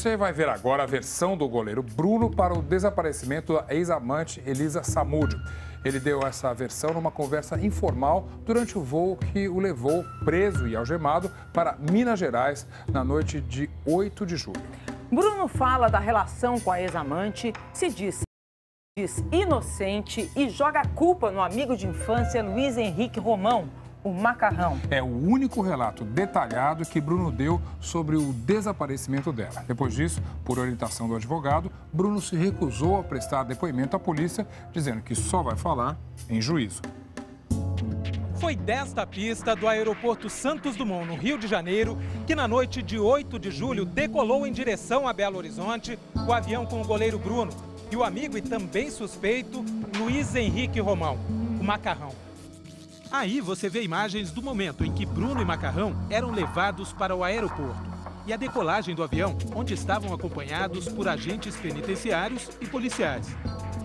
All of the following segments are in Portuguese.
Você vai ver agora a versão do goleiro Bruno para o desaparecimento da ex-amante Elisa Samúdio. Ele deu essa versão numa conversa informal durante o voo que o levou preso e algemado para Minas Gerais na noite de 8 de julho. Bruno fala da relação com a ex-amante, se diz inocente e joga a culpa no amigo de infância Luiz Henrique Romão, o Macarrão. É o único relato detalhado que Bruno deu sobre o desaparecimento dela. Depois disso, por orientação do advogado, Bruno se recusou a prestar depoimento à polícia, dizendo que só vai falar em juízo. Foi desta pista do aeroporto Santos Dumont, no Rio de Janeiro, que na noite de 8 de julho decolou em direção a Belo Horizonte o avião com o goleiro Bruno e o amigo e também suspeito Luiz Henrique Romão, o Macarrão. Aí você vê imagens do momento em que Bruno e Macarrão eram levados para o aeroporto e a decolagem do avião, onde estavam acompanhados por agentes penitenciários e policiais.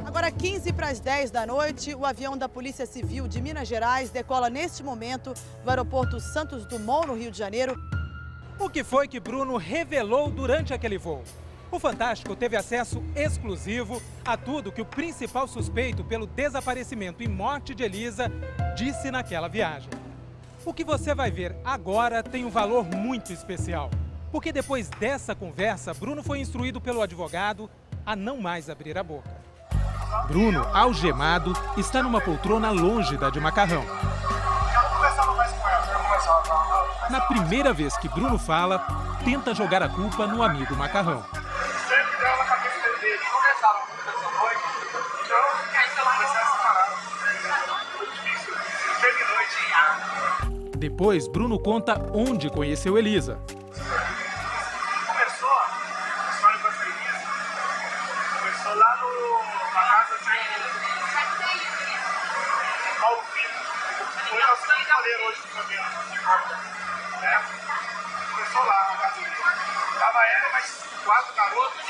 Agora, 15 para as 10 da noite, o avião da Polícia Civil de Minas Gerais decola neste momento do aeroporto Santos Dumont, no Rio de Janeiro. O que foi que Bruno revelou durante aquele voo? O Fantástico teve acesso exclusivo a tudo que o principal suspeito pelo desaparecimento e morte de Elisa disse naquela viagem. O que você vai ver agora tem um valor muito especial, porque depois dessa conversa, Bruno foi instruído pelo advogado a não mais abrir a boca. Bruno, algemado, está numa poltrona longe da de Macarrão. Na primeira vez que Bruno fala, tenta jogar a culpa no amigo Macarrão. Depois, Bruno conta onde conheceu Elisa. Começou a história com essa Elisa, começou lá na casa de Paulo Vitor. Hoje é o segundo goleiro hoje do campeonato, né? Começou lá na casa dele. Tava ela, mais 4 garotos.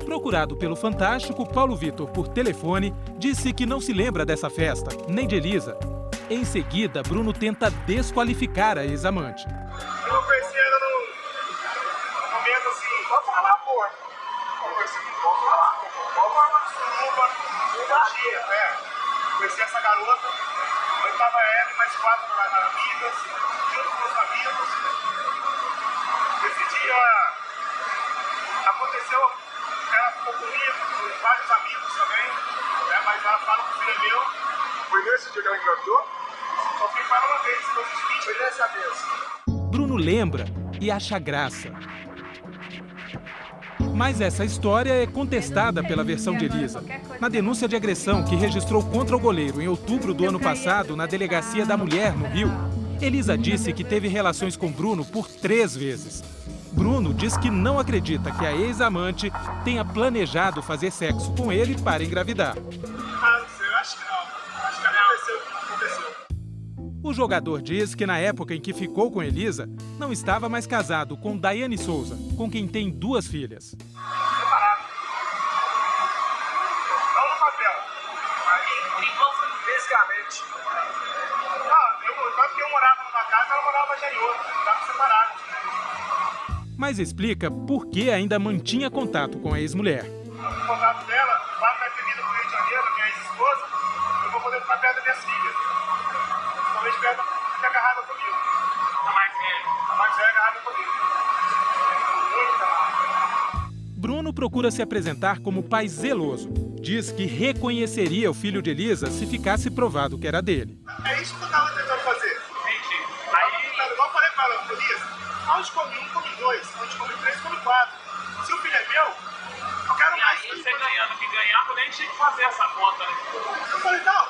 Procurado pelo Fantástico, Paulo Vitor, por telefone, disse que não se lembra dessa festa, nem de Elisa. Em seguida, Bruno tenta desqualificar a ex-amante. Eu não conheci ela no momento assim, pode falar, porra. Eu conheci pode falar, suruba, um dia, conheci essa garota, eu estava ela e mais 4 amigas, junto com os amigos. Esse dia aconteceu, ela ficou comigo, com vários amigos também, mas ela fala que o filho é meu. Foi nesse dia que ela engravidou? Só fui para uma vez, foi dessa vez. Bruno lembra e acha graça. Mas essa história é contestada pela versão de Elisa. Na denúncia de agressão que registrou contra o goleiro em outubro do ano passado na Delegacia da Mulher, no Rio, Elisa disse que teve relações com Bruno por 3 vezes. Bruno diz que não acredita que a ex-amante tenha planejado fazer sexo com ele para engravidar. Não sei, eu acho que não. Acho que aconteceu o que aconteceu. O jogador diz que na época em que ficou com Elisa, não estava mais casado com Daiane Souza, com quem tem 2 filhas. Separado. Não no papel. Aí, fisicamente. Tanto que eu morava numa casa, ela morava já em outra. Estava separado. Mas explica por que ainda mantinha contato com a ex-mulher. O contato dela, quando vai ter vindo para o Rio de Janeiro, minha ex-esposa, eu vou poder ficar perto das minhas filhas. Talvez perto, fica agarrada comigo. A mais velha agarrada comigo. Muito agarrada. Bruno procura se apresentar como pai zeloso. Diz que reconheceria o filho de Elisa se ficasse provado que era dele. É isso que eu estava tentando fazer. Entendi. Aí, igual eu falei para ela, Elisa, onde come 1, come 2, onde come 3, come 4. Se o filho é meu, eu quero mais. E aí você ganhando que ganhar, nem tinha que fazer essa conta, né? Eu falei, não,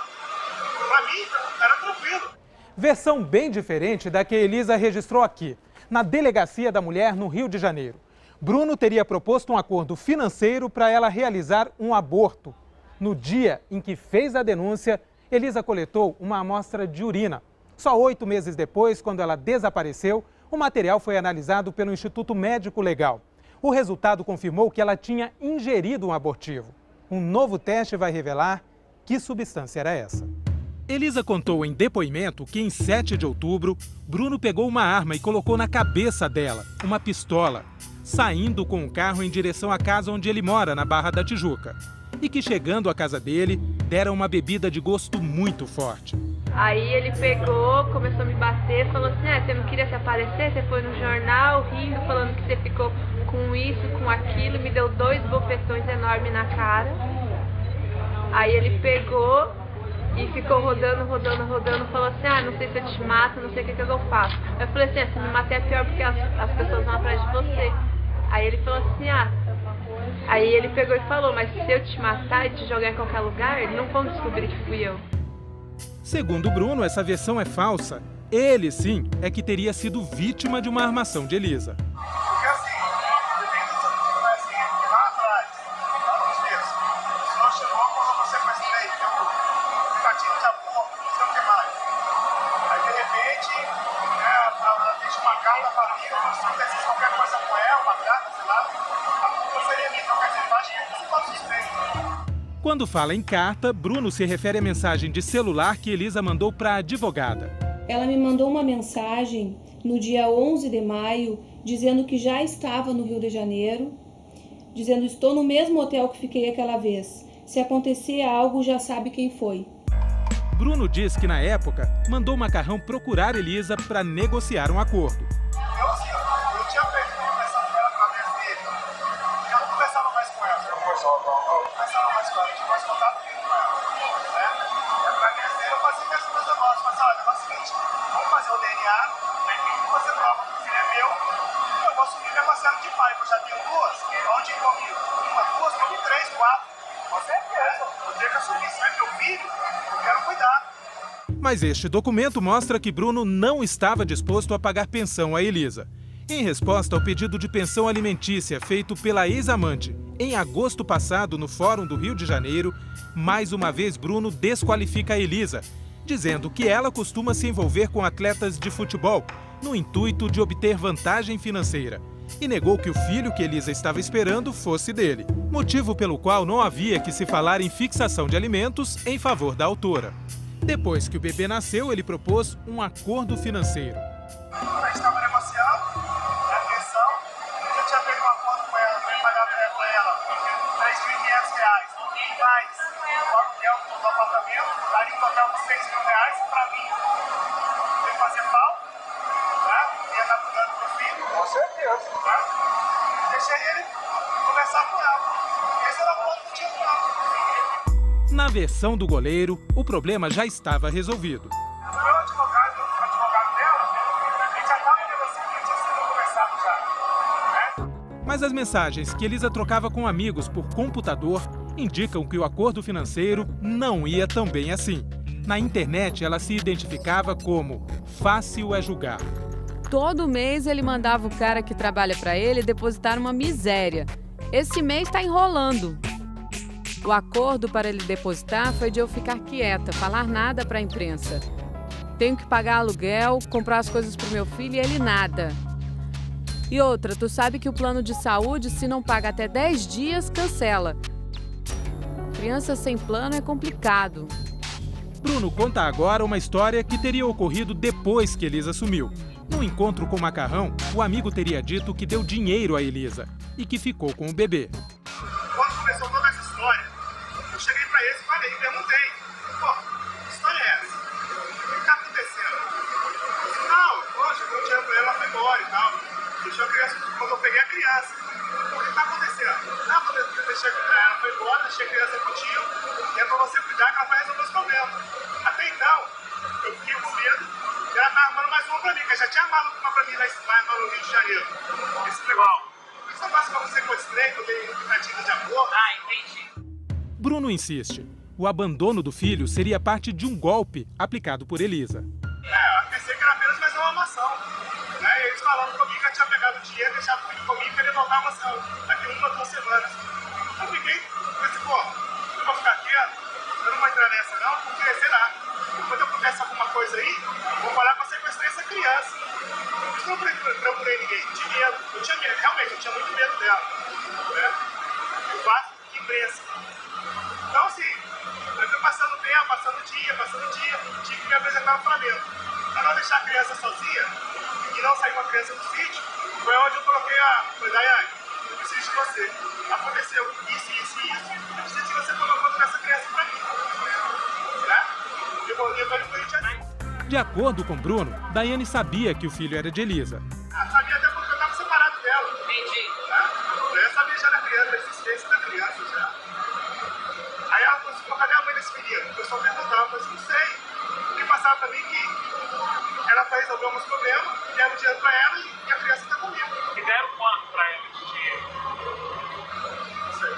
pra mim era tranquilo. Versão bem diferente da que Elisa registrou aqui, na Delegacia da Mulher, no Rio de Janeiro. Bruno teria proposto um acordo financeiro para ela realizar um aborto. No dia em que fez a denúncia, Elisa coletou uma amostra de urina. Só 8 meses depois, quando ela desapareceu, o material foi analisado pelo Instituto Médico Legal. O resultado confirmou que ela tinha ingerido um abortivo. Um novo teste vai revelar que substância era essa. Elisa contou em depoimento que em 7 de outubro, Bruno pegou uma arma e colocou na cabeça dela, uma pistola. saindo com o carro em direção à casa onde ele mora, na Barra da Tijuca. E que, chegando à casa dele, deram uma bebida de gosto muito forte. Aí ele pegou, começou a me bater, falou assim, você não queria se aparecer, você foi no jornal rindo, falando que você ficou com isso, com aquilo, me deu 2 bofetões enormes na cara. Aí ele pegou e ficou rodando, falou assim, não sei se eu te mato, não sei o que eu faço. Eu falei assim, se me matar é pior porque as pessoas vão atrás de você. Aí ele falou assim, aí ele pegou e falou, mas se eu te matar e te jogar em qualquer lugar, não vão descobrir que fui eu. Segundo Bruno, essa versão é falsa. Ele, sim, é que teria sido vítima de uma armação de Elisa. Porque assim, lá atrás, uns dias, o senhor chegou quando você sequestrei, que é o aplicativo de aborto, não sei o que mais. Aí, de repente, ela deixa uma carta da família, como se acontecesse qualquer coisa com ela, uma carta, sei lá, a culpa seria minha. Então, quer dizer, acho que você pode suspeito. Quando fala em carta, Bruno se refere à mensagem de celular que Elisa mandou para a advogada. Ela me mandou uma mensagem no dia 11 de maio, dizendo que já estava no Rio de Janeiro, dizendo, estou no mesmo hotel que fiquei aquela vez. Se acontecer algo, já sabe quem foi. Bruno diz que, na época, mandou Macarrão procurar Elisa para negociar um acordo. Eu tinha perdido essa mulher através dele. Eu não conversava mais com ela. Não conversava mais com ela, tinha mais contato com ela. Né? E através dele eu fazia mesmo meus negócios. Mas olha, é o seguinte, vamos fazer o DNA, você prova que o filho é meu, eu vou assumir minha parcela de pai, eu já tenho 2, onde comigo? 1, 2, comigo 3, 4. Com certeza. Eu tenho que assumir, se é meu filho, eu quero cuidar. Mas este documento mostra que Bruno não estava disposto a pagar pensão a Elisa. Em resposta ao pedido de pensão alimentícia feito pela ex-amante em agosto passado no Fórum do Rio de Janeiro, mais uma vez Bruno desqualifica a Elisa, dizendo que ela costuma se envolver com atletas de futebol no intuito de obter vantagem financeira. E negou que o filho que Elisa estava esperando fosse dele, motivo pelo qual não havia que se falar em fixação de alimentos em favor da autora. Depois que o bebê nasceu, ele propôs um acordo financeiro. A gente estava negociando a pensão, eu já tinha feito um acordo com ela, para pagar para ela R$3.500, mais o aluguel do apartamento, daria um total de R$6.000 para mim. Tem que fazer pau, né? Ia estar cuidando do meu filho. Com certeza. Né? Deixei ele conversar com ela. Esse era o acordo que eu tinha com ela. Na versão do goleiro, o problema já estava resolvido. O meu advogado dela, a gente já estava negociando, tinha sido conversado já. Né? Mas as mensagens que Elisa trocava com amigos por computador indicam que o acordo financeiro não ia tão bem assim. Na internet, ela se identificava como Fácil é Julgar. Todo mês ele mandava o cara que trabalha para ele depositar uma miséria. Esse mês está enrolando. O acordo para ele depositar foi de eu ficar quieta, falar nada para a imprensa. Tenho que pagar aluguel, comprar as coisas para o meu filho e ele nada. E outra, tu sabe que o plano de saúde, se não paga até 10 dias, cancela. Criança sem plano é complicado. Bruno conta agora uma história que teria ocorrido depois que Elisa sumiu. No encontro com Macarrão, o amigo teria dito que deu dinheiro a Elisa e que ficou com o bebê. Quando começou toda essa história, eu cheguei pra eles e falei, perguntei, pô, que história é essa? O que tá acontecendo? Eu disse, não, poxa, eu dei dinheiro pra ela, foi embora e tal. Deixou a criança, quando eu peguei a criança, o que tá acontecendo? Ah, quando eu deixei ela foi embora, deixei a criança contigo, e é pra você cuidar que ela vai resolver os problemas. Até então, eu fiquei com medo, e ela tá armando mais uma pra mim, que ela já tinha armado uma pra mim lá no Rio de Janeiro. Esse legal. Esse negócio que eu sequestrei, que eu dei tentativa de aborto. Ah, entendi. Bruno insiste. O abandono do filho seria parte de um golpe aplicado por Elisa. Eu pensei que era apenas mais uma armação. Né? E eles falando comigo que eu tinha pegado o dinheiro, deixado o filho comigo e ele voltar a armação daqui 1 ou 2 semanas. Eu fiquei, pensei, pô, eu vou ficar quieto, eu não vou entrar nessa não, porque, sei lá, quando acontece alguma coisa aí, eu vou falar que eu sequestrei essa criança. Eu não procurei ninguém, de medo. Eu tinha medo, realmente, eu tinha muito medo dela. Né? Eu quase que imprensa. Então, assim, eu fui passando tempo, passando dia, tive que me apresentar no Flamengo. Para não deixar a criança sozinha e não sair com a criança do sítio, Foi onde eu coloquei Falei, Daiane, eu preciso de você. Aconteceu isso, isso e isso. Eu preciso que você tome conta dessa criança pra mim. Né? Eu vou levar ele pro Rio de Janeiro. De acordo com Bruno, Daiane sabia que o filho era de Elisa. Sabia até porque eu estava separado dela. Entendi. Eu já sabia já da criança, da existência da criança já. Aí ela falou assim, cadê a mãe desse menino? Eu só perguntava, eu falei assim, não sei. Porque passava pra mim que ela foi resolver alguns problemas, deram dinheiro pra ela e a criança tá comigo. E deram quanto pra ela de dinheiro? Não sei.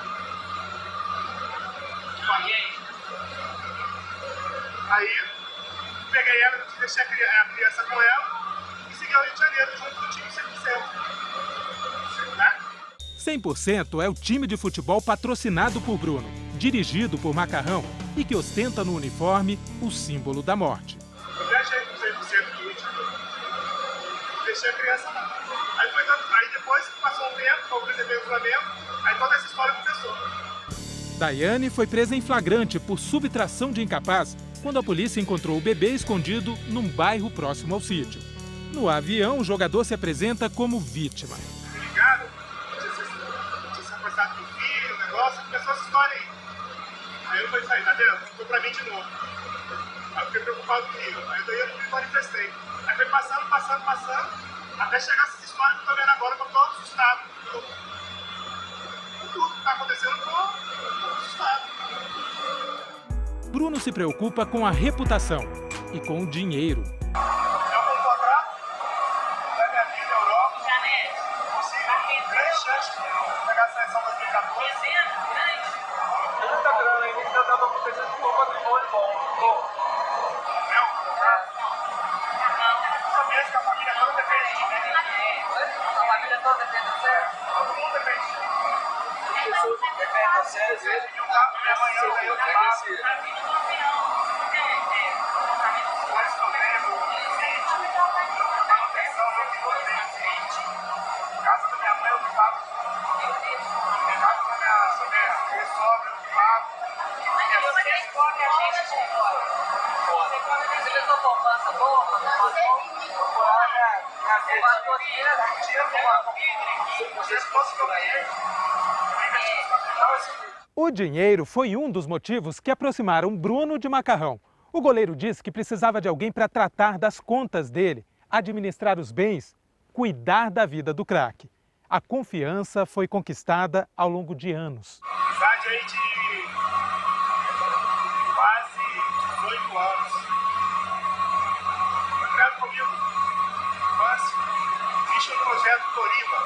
E aí? Aí, peguei ela, deixei a criança com ela e segui ao Rio de Janeiro junto com o time 100%. Né? 100% é o time de futebol patrocinado por Bruno, dirigido por Macarrão e que ostenta no uniforme o símbolo da morte. Eu viajei com 100% do Rio de Janeiro. Deixei a criança lá. Aí depois que passou um tempo, eu preservei o Flamengo, aí toda essa história começou. Daiane foi presa em flagrante por subtração de incapaz quando a polícia encontrou o bebê escondido num bairro próximo ao sítio. No avião, o jogador se apresenta como vítima. Ligado? Tinha se afastado do filho, o negócio, começou essa história aí. Aí eu falei, sai, tá vendo? Ficou pra mim de novo. Aí eu fiquei preocupado comigo. Aí daí eu me manifestei. Aí foi passando, até chegar essa história que eu tô vendo agora, que eu tô assustado. Tudo que tá acontecendo, eu tô assustado. Bruno se preocupa com a reputação e com o dinheiro. Eu vou encontrar da minha vida na Europa. Consigo grande chance de pegar a seleção 2014. Muita grana, ainda que eu tava pensando que roupa de bom. Eu vou comprar. Só mesmo que a família toda depende de mim. A família toda depende de você? Todo mundo depende de mim. As pessoas dependem de você, às vezes. E o carro da minha mãe, eu pago. Por isso que eu tenho manutenção, eu tenho casa da minha mãe, eu que pago. Casa da minha sogra, eu que pago. Você escolhe a gente de fora. Você fez uma poupança boa, O dinheiro foi um dos motivos que aproximaram Bruno de Macarrão. O goleiro disse que precisava de alguém para tratar das contas dele, administrar os bens, cuidar da vida do craque. A confiança foi conquistada ao longo de anos. Amizade aí de quase 18 anos. Foi criado comigo, infância. Fiz um projeto Toriba.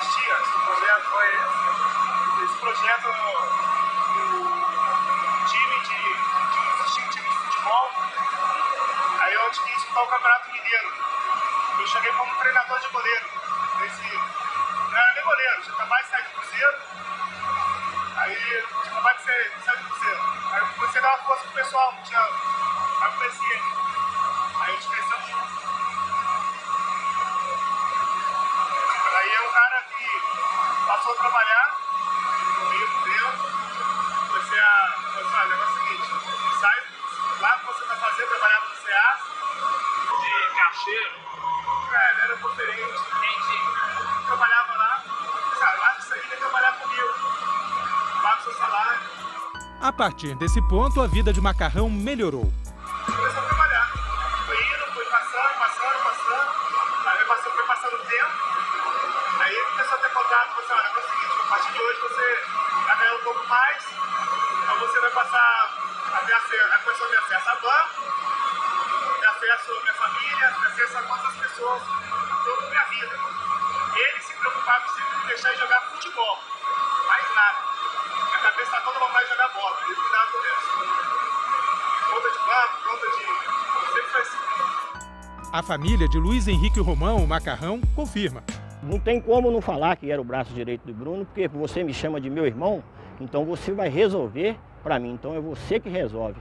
Existia esse projeto, foi esse projeto no time de futebol. Aí eu tinha que disputar o Campeonato Mineiro. Eu cheguei como treinador de goleiro. Não era nem goleiro, tinha acabado de sair do Cruzeiro. Aí tinha acabado de sair do Cruzeiro. Aí eu comecei a dar uma força pro pessoal, aí eu conheci ele. Aí a gente cresceu junto. Aí é um cara que passou a trabalhar comigo dentro. Comecei a falar, o negócio é o seguinte, sai lá que você tá fazendo, trabalhava no SEAS. De caixeiro. Ele era conferente, trabalhava lá, lá disso aí, ele ia trabalhar comigo, paga o seu salário. A partir desse ponto, a vida de Macarrão melhorou. Começou a trabalhar, foi passando, aí foi passando o tempo, aí ele começou a ter contato, falou assim, olha, é o seguinte, a partir de hoje você vai ganhar um pouco mais, então você vai passar a ter acesso a banco, ter acesso à minha família, ter acesso a todas as pessoas, toda a minha vida. Ele se preocupava em deixar de jogar futebol, mais nada. Minha cabeça está toda vontade de jogar bola, ele cuidava do resto. Conta de banco, conta de... sempre foi assim. A família de Luiz Henrique Romão, o Macarrão, confirma. Não tem como não falar que era o braço direito do Bruno, porque você me chama de meu irmão, então você vai resolver para mim, então é você que resolve.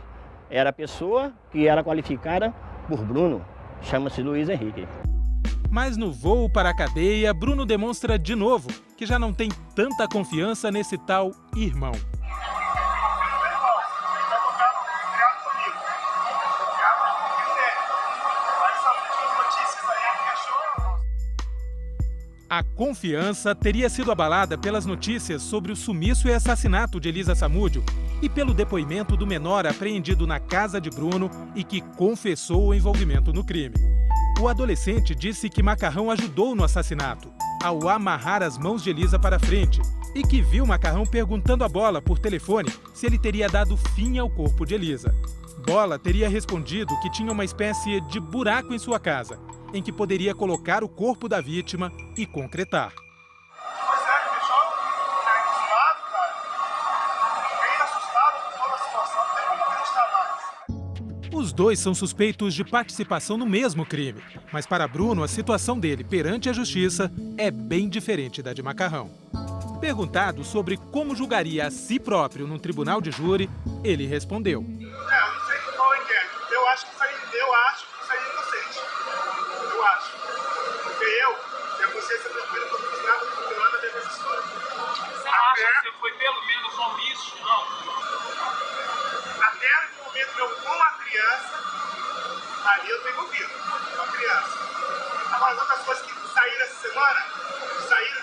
Era a pessoa que era qualificada por Bruno, chama-se Luiz Henrique. Mas no voo para a cadeia, Bruno demonstra de novo que já não tem tanta confiança nesse tal irmão. A confiança teria sido abalada pelas notícias sobre o sumiço e assassinato de Elisa Samúdio e pelo depoimento do menor apreendido na casa de Bruno e que confessou o envolvimento no crime. O adolescente disse que Macarrão ajudou no assassinato, ao amarrar as mãos de Elisa para frente, e que viu Macarrão perguntando a Bola por telefone se ele teria dado fim ao corpo de Elisa. Bola teria respondido que tinha uma espécie de buraco em sua casa, em que poderia colocar o corpo da vítima e concretar. Pois é, me deixou desmado, cara. Fiquei assustado com toda a situação, não tem como acreditar mais. Os dois são suspeitos de participação no mesmo crime, mas para Bruno a situação dele perante a justiça é bem diferente da de Macarrão. Perguntado sobre como julgaria a si próprio num tribunal de júri, ele respondeu: Eu não sei qual é o inquérito. Eu acho que isso aí é inocente. Eu acho. Porque eu tenho consciência tranquila, não fiz nada, não tenho nada a ver com essa história. Você acha que você foi pelo menos omisso, não? Até no momento meu com a criança, ali eu tô envolvido com a criança. Agora, as outras coisas que saíram essa semana,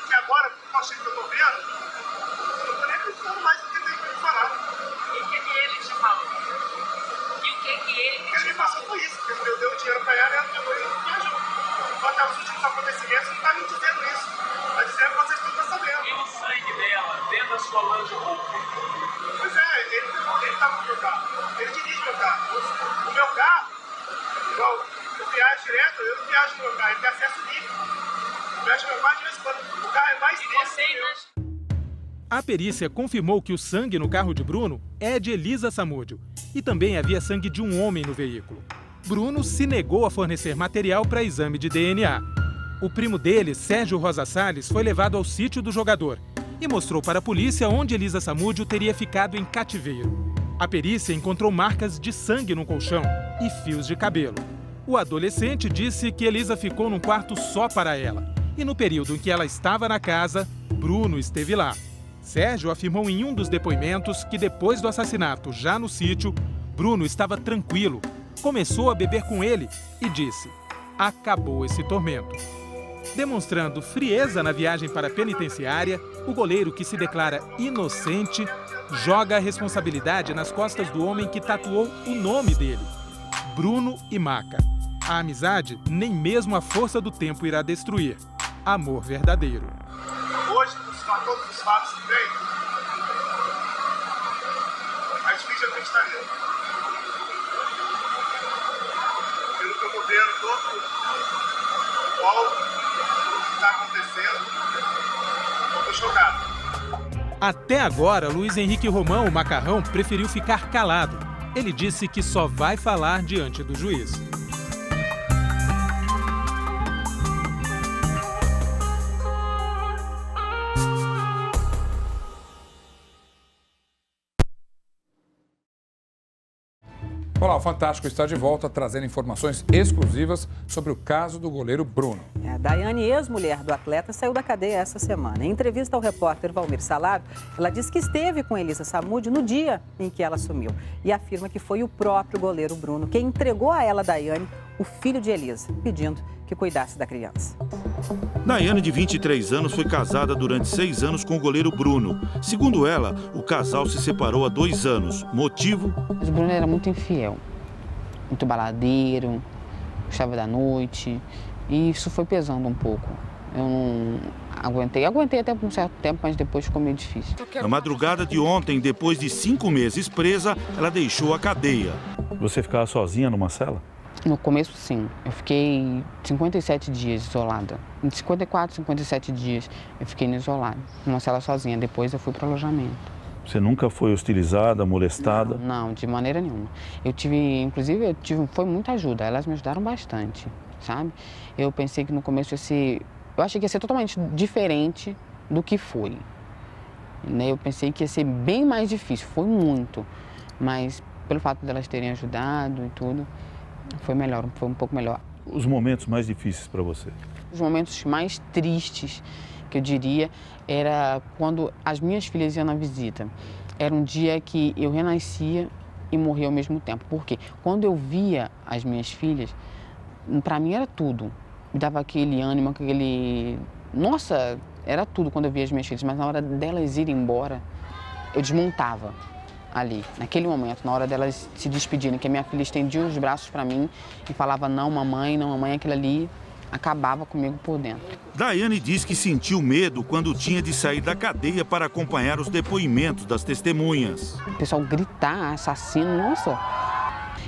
que agora, com o que eu tô vendo, eu não tô nem acreditando mais do que tem pra me falar. E o que ele te falou? E o que ele Ele me passou por isso, porque eu dei o dinheiro pra ela e ela pegou e me ajudou. Até os últimos acontecimentos não tá me dizendo isso. Tá dizendo que vocês estão sabendo. E o sangue dela dentro da sua lã de roupa? Pois é, ele tá no meu carro. Ele dirige meu carro. O meu carro, igual eu viajo direto, eu não viajo no meu carro, ele tem acesso livre. Eu viajo no meu carro de vez em quando. O carro é mais denso que o meu. A perícia confirmou que o sangue no carro de Bruno é de Elisa Samúdio e também havia sangue de um homem no veículo. Bruno se negou a fornecer material para exame de DNA. O primo dele, Sérgio Rosa Salles, foi levado ao sítio do jogador e mostrou para a polícia onde Elisa Samúdio teria ficado em cativeiro. A perícia encontrou marcas de sangue no colchão e fios de cabelo. O adolescente disse que Elisa ficou num quarto só para ela e no período em que ela estava na casa, Bruno esteve lá. Sérgio afirmou em um dos depoimentos que depois do assassinato, já no sítio, Bruno estava tranquilo, começou a beber com ele e disse: acabou esse tormento. Demonstrando frieza na viagem para a penitenciária, o goleiro, que se declara inocente, joga a responsabilidade nas costas do homem que tatuou o nome dele, Bruno e Maca. A amizade nem mesmo a força do tempo irá destruir. Amor verdadeiro. Hoje, com todos os fatos que tem, é difícil acreditar nele. Pelo que eu tô vendo, todo o que está acontecendo, eu tô chocado. Até agora, Luiz Henrique Romão, o Macarrão, preferiu ficar calado. Ele disse que só vai falar diante do juiz. Olá, o Fantástico está de volta trazendo informações exclusivas sobre o caso do goleiro Bruno. A Daiane, ex-mulher do atleta, saiu da cadeia essa semana. Em entrevista ao repórter Valmir Salado, ela disse que esteve com Elisa Samúdio no dia em que ela sumiu e afirma que foi o próprio goleiro Bruno quem entregou a ela, Daiane, o filho de Elisa, pedindo que cuidasse da criança. Daiane, de 23 anos, foi casada durante 6 anos com o goleiro Bruno. Segundo ela, o casal se separou há 2 anos. Motivo? O Bruno era muito infiel, muito baladeiro, gostava da noite, e isso foi pesando um pouco. Eu não aguentei até por um certo tempo, mas depois ficou meio difícil. Na madrugada de ontem, depois de 5 meses presa, ela deixou a cadeia. Você ficava sozinha numa cela? No começo, sim. Eu fiquei 57 dias isolada. Em 54, 57 dias eu fiquei isolada, numa cela sozinha. Depois eu fui para o alojamento. Você nunca foi hostilizada, molestada? Não, de maneira nenhuma. Foi muita ajuda. Elas me ajudaram bastante, sabe? Eu pensei que no começo eu achei que ia ser totalmente diferente do que foi. Né? Eu pensei que ia ser bem mais difícil. Foi muito. Mas pelo fato delas terem ajudado e tudo, foi melhor, foi um pouco melhor. Os momentos mais difíceis para você? Os momentos mais tristes, que eu diria, era quando as minhas filhas iam na visita. Era um dia que eu renascia e morria ao mesmo tempo. Porque quando eu via as minhas filhas, para mim era tudo. Me dava aquele ânimo, Nossa, era tudo quando eu via as minhas filhas, mas na hora delas irem embora, eu desmontava ali, naquele momento, na hora delas se despedirem, que a minha filha estendia os braços para mim e falava não, mamãe, aquilo ali acabava comigo por dentro. Daiane diz que sentiu medo quando tinha de sair da cadeia para acompanhar os depoimentos das testemunhas. O pessoal gritar assassino, nossa,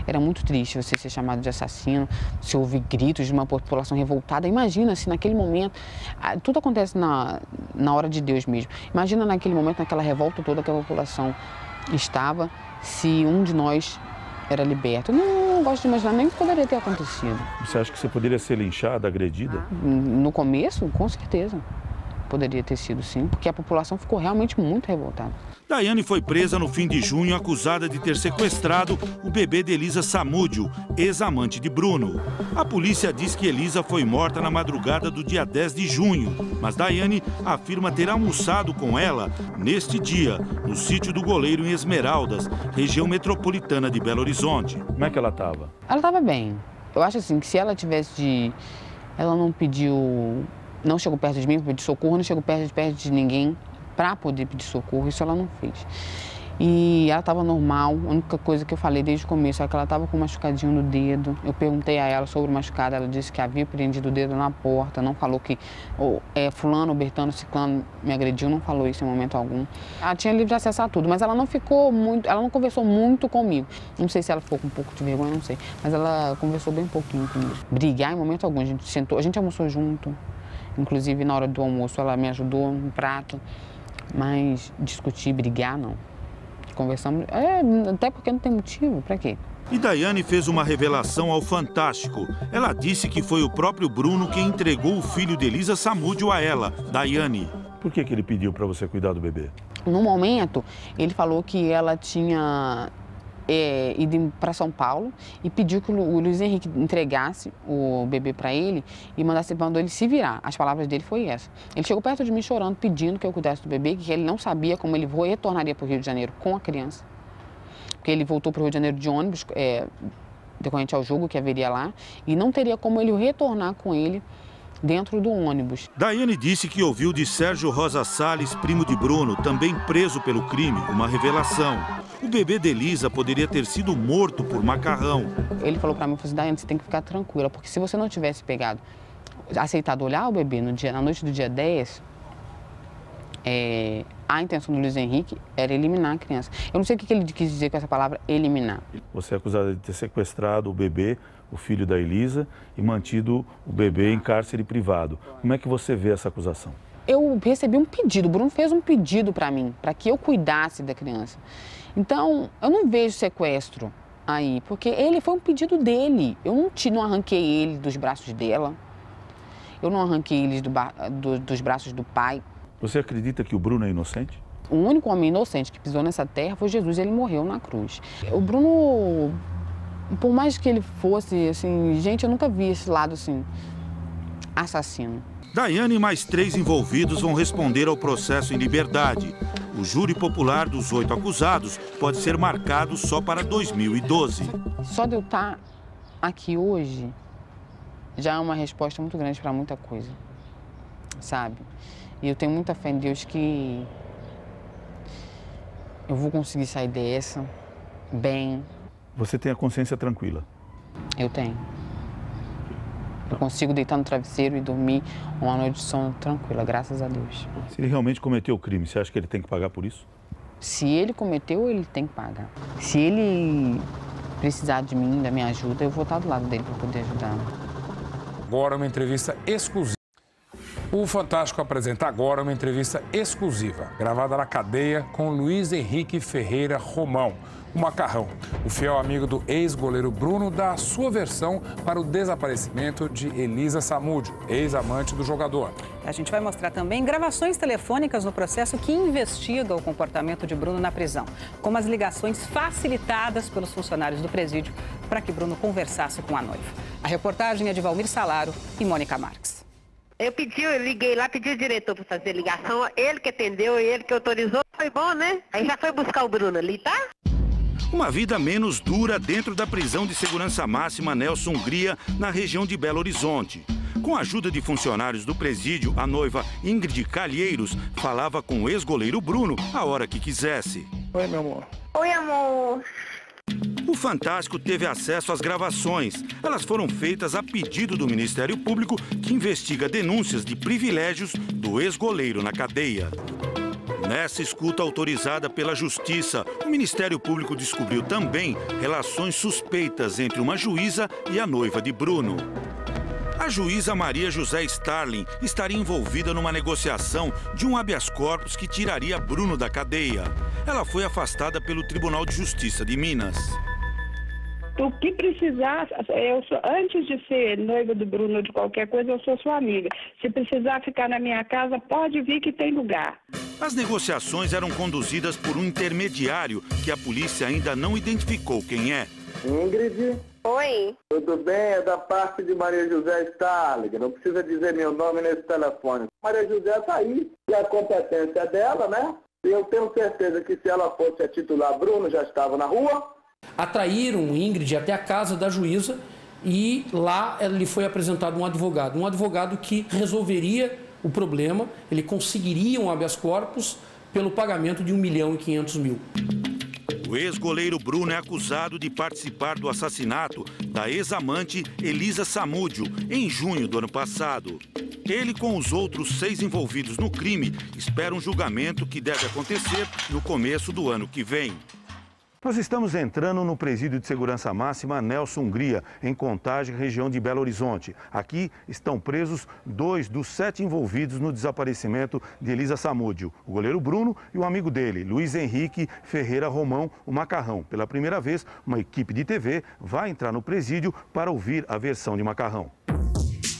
era muito triste você ser chamado de assassino, você ouvir gritos de uma população revoltada. Imagina se naquele momento, tudo acontece na hora de Deus mesmo. Imagina naquele momento, naquela revolta toda que a população estava, se um de nós era liberto. Eu não gosto de imaginar nem o que poderia ter acontecido. Você acha que você poderia ser linchada, agredida? No começo, com certeza. Poderia ter sido, sim, porque a população ficou realmente muito revoltada. Daiane foi presa no fim de junho, acusada de ter sequestrado o bebê de Elisa Samúdio, ex-amante de Bruno. A polícia diz que Elisa foi morta na madrugada do dia 10 de junho, mas Daiane afirma ter almoçado com ela neste dia, no sítio do Goleiro em Esmeraldas, região metropolitana de Belo Horizonte. Como é que ela estava? Ela estava bem. Eu acho assim, que se ela tivesse Ela não pediu... Não chegou perto de mim para pedir socorro, não chegou perto de ninguém para poder pedir socorro, isso ela não fez. E ela estava normal, a única coisa que eu falei desde o começo é que ela estava com um machucadinho no dedo. Eu perguntei a ela sobre o machucado, ela disse que havia prendido o dedo na porta, não falou que fulano, Bertano, ciclano me agrediu, não falou isso em momento algum. Ela tinha livre acesso a tudo, mas ela não ficou muito, ela não conversou muito comigo. Não sei se ela ficou com um pouco de vergonha, não sei, mas ela conversou bem pouquinho comigo. Brigar em momento algum, a gente sentou, a gente almoçou junto. Inclusive, na hora do almoço, ela me ajudou no prato, mas discutir, brigar, não. Conversamos, até porque não tem motivo, pra quê? E Daiane fez uma revelação ao Fantástico. Ela disse que foi o próprio Bruno quem entregou o filho de Elisa Samúdio a ela, Daiane. Por que ele pediu para você cuidar do bebê? No momento, ele falou que ela tinha... ido para São Paulo e pediu que o Luiz Henrique entregasse o bebê para ele e mandou ele se virar. As palavras dele foi essa. Ele chegou perto de mim chorando, pedindo que eu cuidasse do bebê, que ele não sabia como ele retornaria para o Rio de Janeiro com a criança. Porque ele voltou para o Rio de Janeiro de ônibus, decorrente ao jogo que haveria lá, e não teria como ele retornar com ele dentro do ônibus. Daiane disse que ouviu de Sérgio Rosa Salles, primo de Bruno, também preso pelo crime, uma revelação. O bebê de Elisa poderia ter sido morto por macarrão. Ele falou para mim, Daiane, você tem que ficar tranquila, porque se você não tivesse aceitado olhar o bebê na noite do dia 10, a intenção do Luiz Henrique era eliminar a criança. Eu não sei o que ele quis dizer com essa palavra, eliminar. Você é acusada de ter sequestrado o bebê, o filho da Elisa, e mantido o bebê em cárcere privado. Como é que você vê essa acusação? Eu recebi um pedido, o Bruno fez um pedido para mim, para que eu cuidasse da criança. Então, eu não vejo sequestro aí, porque foi um pedido dele. Eu não arranquei ele dos braços dela, eu não arranquei ele dos braços do pai. Você acredita que o Bruno é inocente? O único homem inocente que pisou nessa terra foi Jesus, ele morreu na cruz. O Bruno... Por mais que ele fosse, assim, gente, eu nunca vi esse lado, assim, assassino. Daiane e mais 3 envolvidos vão responder ao processo em liberdade. O júri popular dos 8 acusados pode ser marcado só para 2012. Só de eu estar aqui hoje já é uma resposta muito grande para muita coisa, sabe? E eu tenho muita fé em Deus que eu vou conseguir sair dessa bem. Você tem a consciência tranquila? Eu tenho. Eu consigo deitar no travesseiro e dormir uma noite de sono tranquila, graças a Deus. Se ele realmente cometeu o crime, você acha que ele tem que pagar por isso? Se ele cometeu, ele tem que pagar. Se ele precisar de mim, da minha ajuda, eu vou estar do lado dele para poder ajudar. Agora uma entrevista exclusiva. O Fantástico apresenta agora uma entrevista exclusiva, gravada na cadeia com Luiz Henrique Ferreira Romão, o Macarrão. O fiel amigo do ex-goleiro Bruno dá a sua versão para o desaparecimento de Elisa Samúdio, ex-amante do jogador. A gente vai mostrar também gravações telefônicas no processo que investiga o comportamento de Bruno na prisão, como as ligações facilitadas pelos funcionários do presídio para que Bruno conversasse com a noiva. A reportagem é de Valmir Salaro e Mônica Marques. Eu liguei lá, pedi o diretor para fazer ligação, ele que atendeu, ele que autorizou, foi bom, né? Aí já foi buscar o Bruno ali, tá? Uma vida menos dura dentro da prisão de segurança máxima Nelson Hungria, na região de Belo Horizonte. Com a ajuda de funcionários do presídio, a noiva Ingrid Calheiros falava com o ex-goleiro Bruno a hora que quisesse. Oi, meu amor. Oi, amor. O Fantástico teve acesso às gravações. Elas foram feitas a pedido do Ministério Público, que investiga denúncias de privilégios do ex-goleiro na cadeia. Nessa escuta autorizada pela Justiça, o Ministério Público descobriu também relações suspeitas entre uma juíza e a noiva de Bruno. A juíza Maria José Starling estaria envolvida numa negociação de um habeas corpus que tiraria Bruno da cadeia. Ela foi afastada pelo Tribunal de Justiça de Minas. O que precisar, antes de ser noiva do Bruno ou de qualquer coisa, eu sou sua amiga. Se precisar ficar na minha casa, pode vir que tem lugar. As negociações eram conduzidas por um intermediário que a polícia ainda não identificou quem é. Ingrid? Oi. Tudo bem? É da parte de Maria José Starling. Não precisa dizer meu nome nesse telefone. Maria José está aí. E a competência é dela, né? E eu tenho certeza que se ela fosse a titular, Bruno já estava na rua. Atraíram Ingrid até a casa da juíza e lá lhe foi apresentado um advogado que resolveria o problema, ele conseguiria um habeas corpus pelo pagamento de R$ 1.500.000. O ex-goleiro Bruno é acusado de participar do assassinato da ex-amante Elisa Samúdio em junho do ano passado. Ele, com os outros 6 envolvidos no crime, espera um julgamento que deve acontecer no começo do ano que vem. Nós estamos entrando no presídio de segurança máxima Nelson Hungria, em Contagem, região de Belo Horizonte. Aqui estão presos 2 dos 7 envolvidos no desaparecimento de Elisa Samúdio, o goleiro Bruno e o amigo dele, Luiz Henrique Ferreira Romão, o Macarrão. Pela primeira vez, uma equipe de TV vai entrar no presídio para ouvir a versão de Macarrão.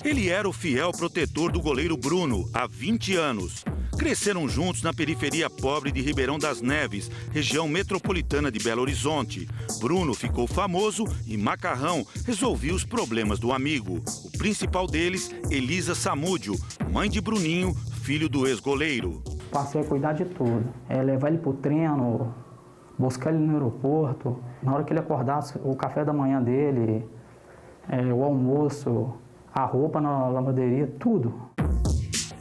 Ele era o fiel protetor do goleiro Bruno há 20 anos. Cresceram juntos na periferia pobre de Ribeirão das Neves, região metropolitana de Belo Horizonte. Bruno ficou famoso e Macarrão resolvia os problemas do amigo. O principal deles, Elisa Samúdio, mãe de Bruninho, filho do ex-goleiro. Passei a cuidar de tudo. Levar ele para o treino, buscar ele no aeroporto. Na hora que ele acordasse, o café da manhã dele, o almoço, a roupa na lavanderia, tudo.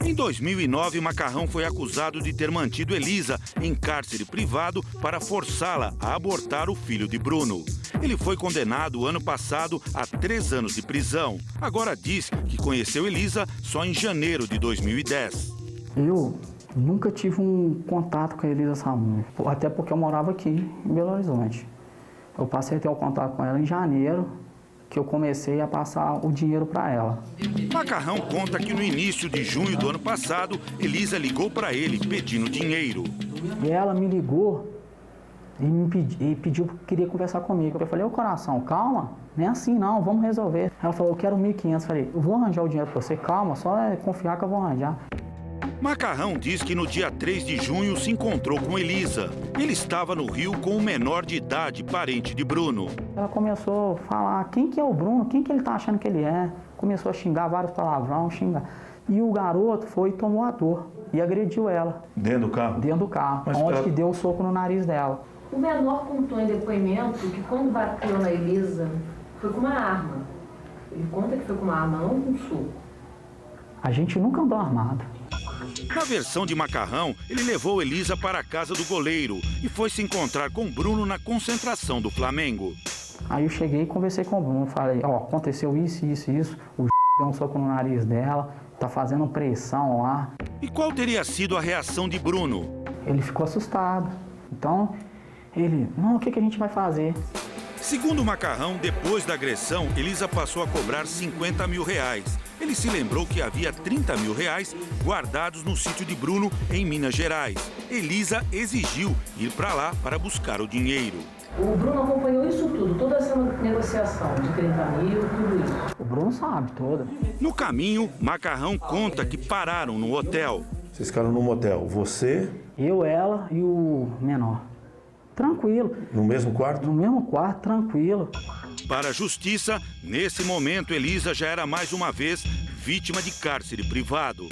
Em 2009, Macarrão foi acusado de ter mantido Elisa em cárcere privado para forçá-la a abortar o filho de Bruno. Ele foi condenado ano passado a 3 anos de prisão. Agora diz que conheceu Elisa só em janeiro de 2010. Eu nunca tive um contato com a Elisa Samúdio, até porque eu morava aqui em Belo Horizonte. Eu passei a ter o contato com ela em janeiro, que eu comecei a passar o dinheiro para ela. Macarrão conta que no início de junho do ano passado, Elisa ligou para ele pedindo dinheiro. E ela me ligou e pediu que queria conversar comigo. Eu falei, ô coração, calma, não é assim não, vamos resolver. Ela falou, eu quero 1.500. Eu falei, eu vou arranjar o dinheiro para você, calma, só confiar que eu vou arranjar. Macarrão diz que no dia 3 de junho se encontrou com Elisa. Ele estava no Rio com um menor de idade, parente de Bruno. Ela começou a falar, quem que é o Bruno? Quem que ele tá achando que ele é? Começou a xingar vários palavrões, E o garoto foi e tomou a dor e agrediu ela. Dentro do carro? Dentro do carro, onde que deu o soco no nariz dela. O menor contou em depoimento que quando bateu na Elisa, foi com uma arma. Ele conta que foi com uma arma, não com um soco. A gente nunca andou armado. Na versão de Macarrão, ele levou Elisa para a casa do goleiro e foi se encontrar com Bruno na concentração do Flamengo. Aí eu cheguei e conversei com o Bruno, falei, aconteceu isso, o deu um soco no nariz dela, tá fazendo pressão lá. E qual teria sido a reação de Bruno? Ele ficou assustado, então o que a gente vai fazer? Segundo o Macarrão, depois da agressão, Elisa passou a cobrar R$50 mil. Ele se lembrou que havia R$30 mil guardados no sítio de Bruno, em Minas Gerais. Elisa exigiu ir para lá para buscar o dinheiro. O Bruno acompanhou isso tudo, toda essa negociação de 30 mil, tudo isso. O Bruno sabe toda. No caminho, Macarrão conta que pararam no hotel. Vocês ficaram no motel, você? Eu, ela e o menor. Tranquilo. No mesmo quarto? No mesmo quarto, tranquilo. Para a justiça, nesse momento, Elisa já era mais uma vez vítima de cárcere privado.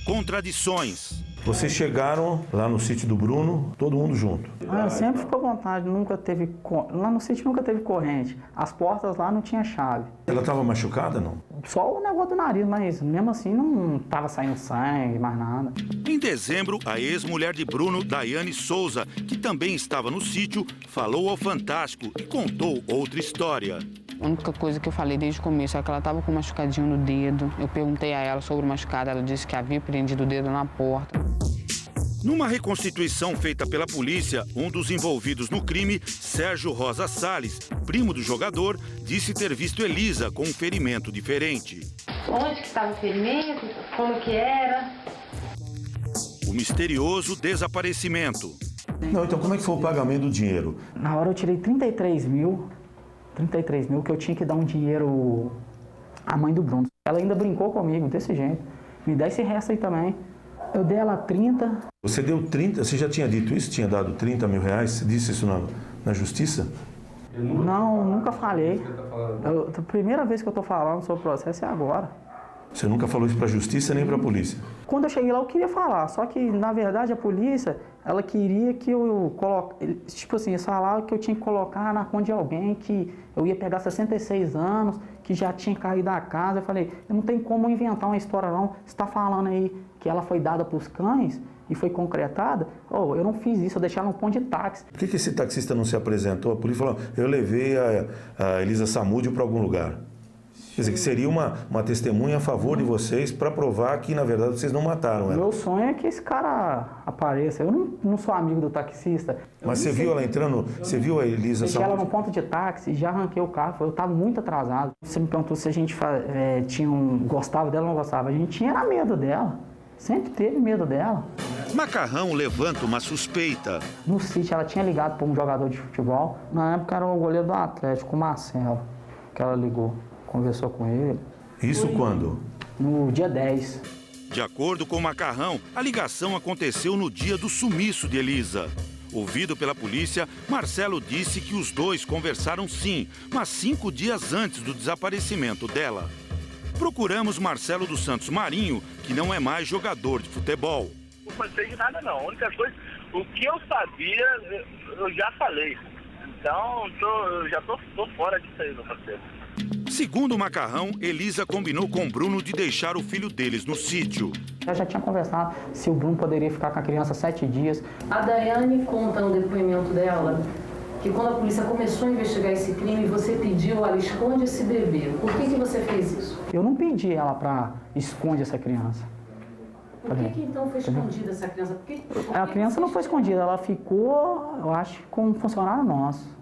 Contradições. Vocês chegaram lá no sítio do Bruno, todo mundo junto? Sempre ficou à vontade, nunca teve... Lá no sítio nunca teve corrente. As portas lá não tinha chave. Ela estava machucada, não? só o negócio do nariz, mas mesmo assim não estava saindo sangue, mais nada. Em dezembro, a ex-mulher de Bruno, Daiane Souza, que também estava no sítio, falou ao Fantástico e contou outra história. A única coisa que eu falei desde o começo é que ela estava com um machucadinho no dedo. Eu perguntei a ela sobre o machucado, ela disse que havia prendido o dedo na porta. Numa reconstituição feita pela polícia, um dos envolvidos no crime, Sérgio Rosa Salles, primo do jogador, disse ter visto Elisa com um ferimento diferente. Onde que estava o ferimento? Como que era? O misterioso desaparecimento. Não, então como é que foi o pagamento do dinheiro? Na hora eu tirei 33 mil que eu tinha que dar um dinheiro à mãe do Bruno. Ela ainda brincou comigo desse jeito. Me dá esse resto aí também. Eu dei ela 30. Você deu 30? Você já tinha dito isso? Tinha dado 30 mil reais? Você disse isso na justiça? Não, nunca falei. A primeira vez que eu tô falando sobre o processo é agora. Você nunca falou isso para a justiça nem para a polícia? Quando eu cheguei lá eu queria falar, só que na verdade a polícia, ela queria que eu coloque, tipo assim, eles falavam que eu tinha que colocar na conta de alguém que eu ia pegar 66 anos, que já tinha caído da casa. Eu falei, eu não tenho como inventar uma história não. Você está falando aí que ela foi dada para os cães e foi concretada? Oh, eu não fiz isso, eu deixei ela no ponto de táxi. Por que esse taxista não se apresentou? A polícia falou, eu levei a Elisa Samúdio para algum lugar. Quer dizer, que seria uma testemunha a favor de vocês para provar que, na verdade, vocês não mataram ela. Meu sonho é que esse cara apareça. Eu não sou amigo do taxista. Mas você viu ela entrando? Você viu a Elisa Deixei ela no ponto de táxi e já arranquei o carro. Eu estava muito atrasado. Você me perguntou se a gente gostava dela ou não gostava. A gente tinha medo dela. Sempre teve medo dela. Macarrão levanta uma suspeita. No sítio, ela tinha ligado para um jogador de futebol. Na época, era o goleiro do Atlético, o Marcelo, que ela ligou. Conversou com ele. Isso quando? No dia 10. De acordo com o Macarrão, a ligação aconteceu no dia do sumiço de Elisa. Ouvido pela polícia, Marcelo disse que os dois conversaram sim, mas 5 dias antes do desaparecimento dela. Procuramos Marcelo dos Santos Marinho, que não é mais jogador de futebol. Não sei de nada não, a única coisa, o que eu sabia, eu já falei. Então, eu já tô fora disso aí, meu parceiro. Segundo o Macarrão, Elisa combinou com Bruno de deixar o filho deles no sítio. Eu já tinha conversado se o Bruno poderia ficar com a criança 7 dias. A Daiane conta no depoimento dela que quando a polícia começou a investigar esse crime, você pediu, ela esconde esse bebê. Por que você fez isso? Eu não pedi ela para esconder essa criança. Por que então foi escondida essa criança? A criança não foi escondida, ela ficou, eu acho, com um funcionário nosso.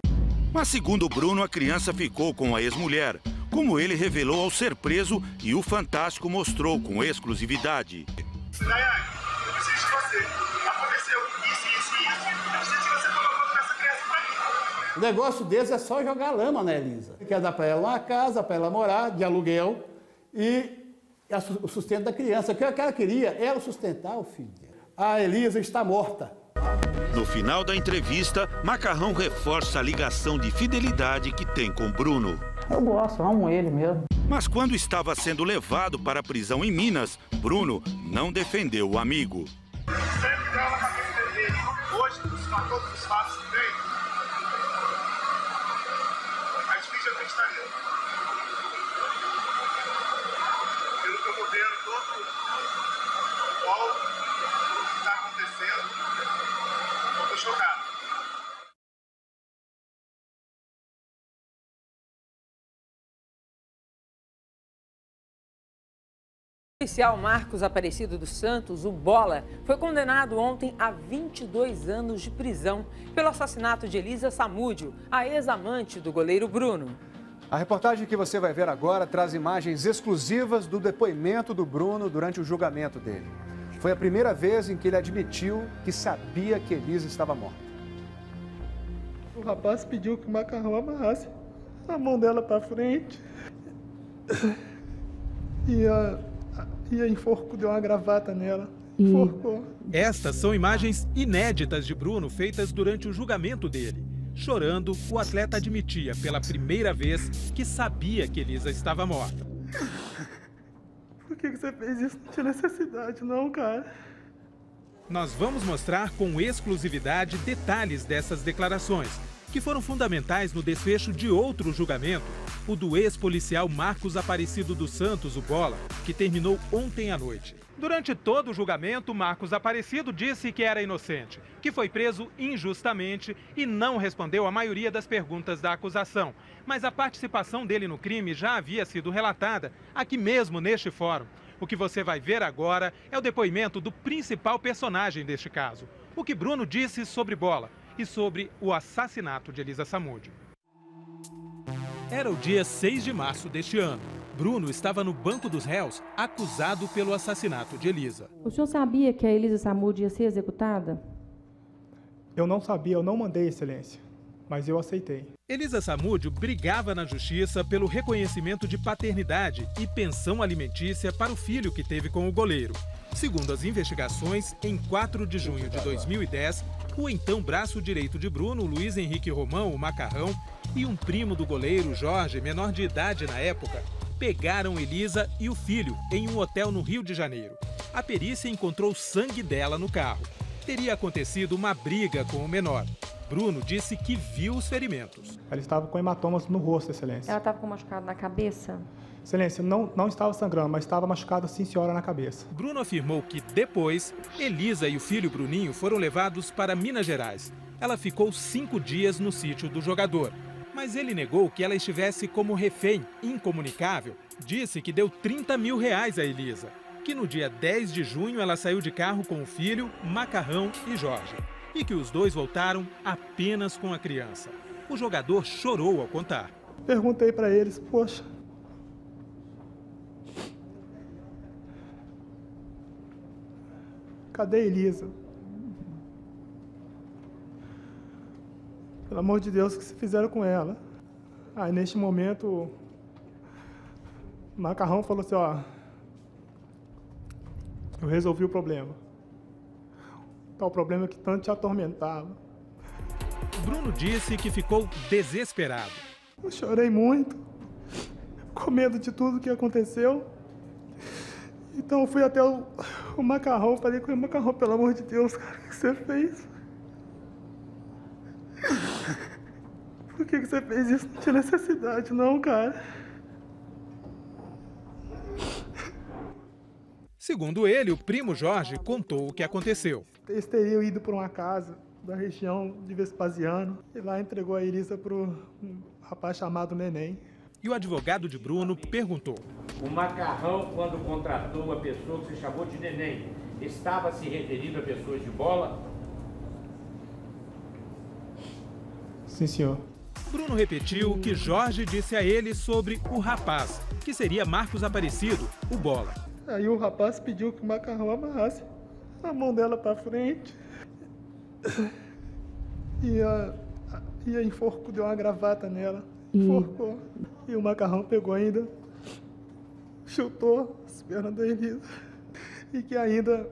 Mas segundo Bruno, a criança ficou com a ex-mulher, como ele revelou ao ser preso e o Fantástico mostrou com exclusividade. Daiane, eu preciso de você. Aconteceu isso. Eu preciso que você coloque essa criança pra mim. O negócio deles é só jogar lama, né, Elisa? Quer dar para ela uma casa, para ela morar, de aluguel, e o sustento da criança. O que ela queria era sustentar o filho dela. A Elisa está morta. No final da entrevista, Macarrão reforça a ligação de fidelidade que tem com Bruno. Eu gosto, amo ele mesmo. Mas quando estava sendo levado para a prisão em Minas, Bruno não defendeu o amigo. Sempre deu na cabeça dele. Hoje, todos os fatos que tem, é difícil acreditar nele. Pelo que eu tô vendo, todo o que está acontecendo, eu tô chocado. O policial Marcos Aparecido dos Santos, o Bola, foi condenado ontem a 22 anos de prisão pelo assassinato de Elisa Samúdio, a ex-amante do goleiro Bruno. A reportagem que você vai ver agora traz imagens exclusivas do depoimento do Bruno durante o julgamento dele. Foi a primeira vez em que ele admitiu que sabia que Elisa estava morta. O rapaz pediu que o Macarrão amarrasse a mão dela para frente e a enforcou, deu uma gravata nela. Enforcou. Estas são imagens inéditas de Bruno feitas durante o julgamento dele. Chorando, o atleta admitia pela primeira vez que sabia que Elisa estava morta. Por que você fez isso? Não tinha necessidade, não, cara. Nós vamos mostrar com exclusividade detalhes dessas declarações, que foram fundamentais no desfecho de outro julgamento, o do ex-policial Marcos Aparecido dos Santos, o Bola, que terminou ontem à noite. Durante todo o julgamento, Marcos Aparecido disse que era inocente, que foi preso injustamente e não respondeu a maioria das perguntas da acusação. Mas a participação dele no crime já havia sido relatada aqui mesmo neste fórum. O que você vai ver agora é o depoimento do principal personagem deste caso, o que Bruno disse sobre Bola e sobre o assassinato de Elisa Samúdio. Era o dia 6 de março deste ano. Bruno estava no banco dos réus, acusado pelo assassinato de Elisa. O senhor sabia que a Elisa Samúdio ia ser executada? Eu não sabia, eu não mandei, Excelência, mas eu aceitei. Elisa Samúdio brigava na justiça pelo reconhecimento de paternidade e pensão alimentícia para o filho que teve com o goleiro. Segundo as investigações, em 4 de junho de 2010, o então braço direito de Bruno, Luiz Henrique Romão, o Macarrão, e um primo do goleiro, Jorge, menor de idade na época, pegaram Elisa e o filho em um hotel no Rio de Janeiro. A perícia encontrou sangue dela no carro. Teria acontecido uma briga com o menor. Bruno disse que viu os ferimentos. Ela estava com hematomas no rosto, Excelência. Ela estava com machucado na cabeça? Excelência, não estava sangrando, mas estava machucada, sim, senhora, na cabeça. Bruno afirmou que depois, Elisa e o filho Bruninho foram levados para Minas Gerais. Ela ficou 5 dias no sítio do jogador. Mas ele negou que ela estivesse como refém, incomunicável. Disse que deu R$30 mil a Elisa. Que no dia 10 de junho ela saiu de carro com o filho, Macarrão e Jorge. E que os dois voltaram apenas com a criança. O jogador chorou ao contar. Perguntei para eles, poxa, cadê a Elisa? Pelo amor de Deus, o que se fizeram com ela? Aí, neste momento, o Macarrão falou assim, ó, eu resolvi o problema. Tal problema que tanto te atormentava. Bruno disse que ficou desesperado. Eu chorei muito, com medo de tudo que aconteceu. Então eu fui até o Macarrão, falei com o Macarrão, pelo amor de Deus, cara, o que você fez? Por que você fez isso? Não tinha necessidade, não, cara. Segundo ele, o primo Jorge contou o que aconteceu. Eles teriam ido para uma casa da região de Vespasiano e lá entregou a Elisa para um rapaz chamado Neném. E o advogado de Bruno perguntou. O Macarrão, quando contratou a pessoa que se chamou de Neném, estava se referindo a pessoas de Bola? Sim, senhor. Bruno repetiu o que Jorge disse a ele sobre o rapaz, que seria Marcos Aparecido, o Bola. Aí o rapaz pediu que o Macarrão amarrasse a mão dela para frente e a enforcou, deu uma gravata nela, enforcou. E o Macarrão pegou ainda, chutou as pernas da Elisa e que ainda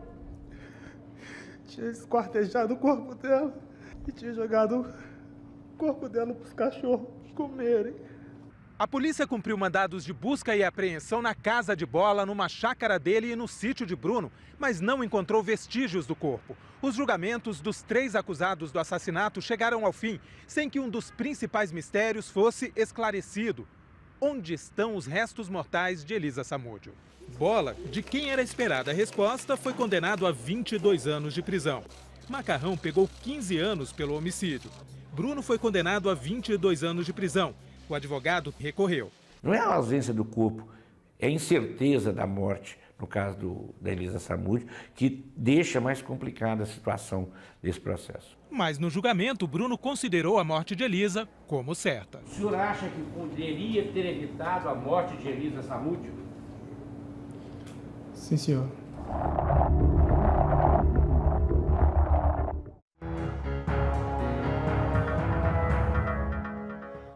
tinha esquartejado o corpo dela e tinha jogado o corpo dela para os cachorros comerem. A polícia cumpriu mandados de busca e apreensão na casa de Bola, numa chácara dele e no sítio de Bruno, mas não encontrou vestígios do corpo. Os julgamentos dos 3 acusados do assassinato chegaram ao fim, sem que um dos principais mistérios fosse esclarecido. Onde estão os restos mortais de Elisa Samúdio? Bola, de quem era esperada a resposta, foi condenado a 22 anos de prisão. Macarrão pegou 15 anos pelo homicídio. Bruno foi condenado a 22 anos de prisão. O advogado recorreu. Não é a ausência do corpo, é a incerteza da morte, no caso da Elisa Samúdio, que deixa mais complicada a situação desse processo. Mas no julgamento, Bruno considerou a morte de Elisa como certa. O senhor acha que poderia ter evitado a morte de Elisa Samúdio? Sim, senhor.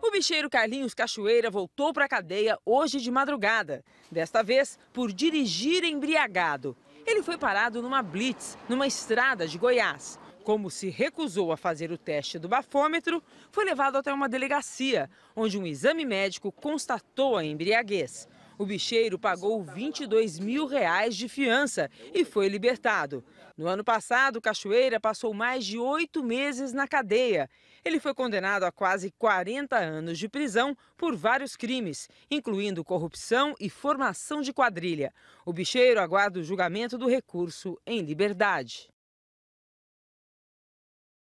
O bicheiro Carlinhos Cachoeira voltou para a cadeia hoje de madrugada. Desta vez, por dirigir embriagado. Ele foi parado numa blitz, numa estrada de Goiás. Como se recusou a fazer o teste do bafômetro, foi levado até uma delegacia, onde um exame médico constatou a embriaguez. O bicheiro pagou R$22 mil de fiança e foi libertado. No ano passado, Cachoeira passou mais de 8 meses na cadeia. Ele foi condenado a quase 40 anos de prisão por vários crimes, incluindo corrupção e formação de quadrilha. O bicheiro aguarda o julgamento do recurso em liberdade.